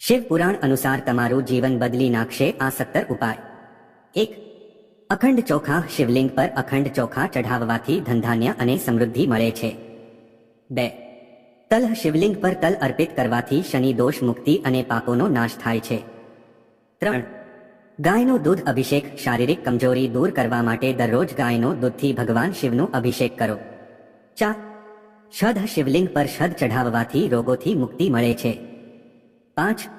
શિવ પુરાણ અનુસાર તમારું જીવન બદલી નાખશે આ 17 ઉપાય। 1. અખંડ ચોખા શિવલિંગ પર અખંડ ચોખા ચઢાવવાથી ધનધાન્ય અને સમૃદ્ધિ મળે છે। 2. તલ શિવલિંગ પર તલ અર્પિત કરવાથી શનિ દોષ મુક્તિ અને પાપોનો નાશ થાય છે। 3. ગાયનું દૂધ અભિષેક શારીરિક કમજોરી દૂર કરવા માટે દરરોજ ગાયનો દૂધથી ભગવાન શિવનું અભિષેક કરો। 4. શધ શિવલિંગ પર શધ ચઢાવવાથી રોગોથી મુક્તિ મળે છે। 5.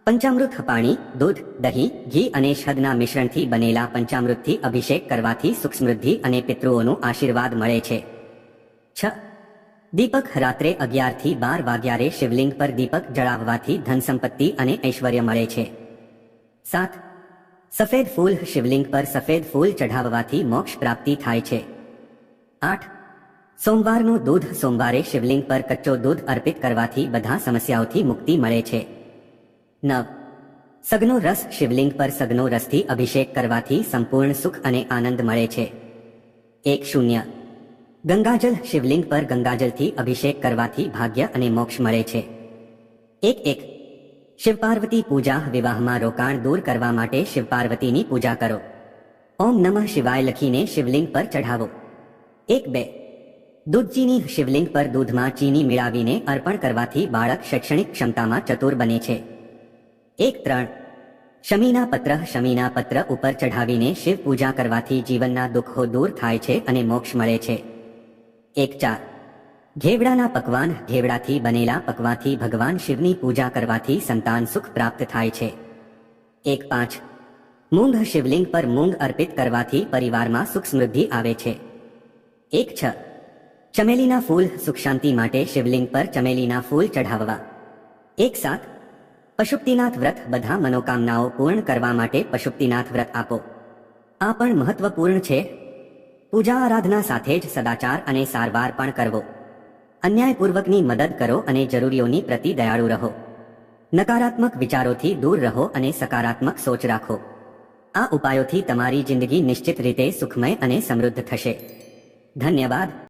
પંચામૃત પાણી દૂધ દહીં ઘી અને શધના મિશ્રણથી બનેલા પંચામૃતથી અભિષેક કરવાથી સુખ સમૃદ્ધિ અને પિતૃઓનું આશીર્વાદ મળે છે। 6. દીપક રાત્રે 11 થી 12 વાગ્યારે શિવલિંગ પર દીપક જળાવવાથી ધન સંપત્તિ અને ઐશ્વર્ય મળે છે। 7. સફેદ ફૂલ શિવલિંગ પર સફેદ ફૂલ ચઢાવવાથી મોક્ષ પ્રાપ્તિ થાય છે। 8. સોમવારનું દૂધ સોમવારે શિવલિંગ પર કચ્ચો દૂધ અર્પિત કરવાથી બધા સમસ્યાઓથી મુક્તિ મળે છે। 9. સગનો રસ શિવલિંગ પર સગનો રસથી અભિષેક કરવાથી સંપૂર્ણ સુખ અને આનંદ મળે છે। 1. ગંગાજલ શિવલિંગ પર ગંગાજલથી અભિષેક કરવાથી ભાગ્ય અને મોક્ષ મળે છે। 1. શિવપાર્વતી પૂજા વિવાહમાં રોકાણ દૂર કરવા માટે શિવપાર્વતીની પૂજા કરો। ઓમ નમઃ શિવાય લખીને શિવલિંગ પર ચઢાવો। 1. દૂધ ચીની શિવલિંગ પર દૂધમાં ચીની મિલાવીને અર્પણ કરવાથી બાળક શૈક્ષણિક ક્ષમતામાં ચતુર બને છે। 1. શમીના પત્ર ઉપર ચઢાવીને શિવ પૂજા કરવાથી જીવનના દુઃખો દૂર થાય છે અને મોક્ષ મળે છે। 1. ઘેવડાના પકવાન ઘેવડાથી બનેલા પકવાથી ભગવાન શિવની પૂજા કરવાથી સંતાન સુખ પ્રાપ્ત થાય છે। 1. મૂંગ શિવલિંગ પર મૂંગ અર્પિત કરવાથી પરિવારમાં સુખ સમૃદ્ધિ આવે છે। 1. ચમેલીના ફૂલ સુખ શાંતિ માટે શિવલિંગ પર ચમેલીના ફૂલ ચઢાવવા। 1. પશુપતિનાથ વ્રત બધા મનોકામનાઓ પૂર્ણ કરવા માટે પશુપતિનાથ વ્રત આપો। આ પણ મહત્વપૂર્ણ છે। પૂજા આરાધના સાથે જ સદાચાર અને સારવાર પણ કરવો। અન્યાયપૂર્વકની મદદ કરો અને જરૂરીઓની પ્રતિ દયાળુ રહો। નકારાત્મક વિચારોથી દૂર રહો અને સકારાત્મક સોચ રાખો। આ ઉપાયોથી તમારી જિંદગી નિશ્ચિત રીતે સુખમય અને સમૃદ્ધ થશે। ધન્યવાદ।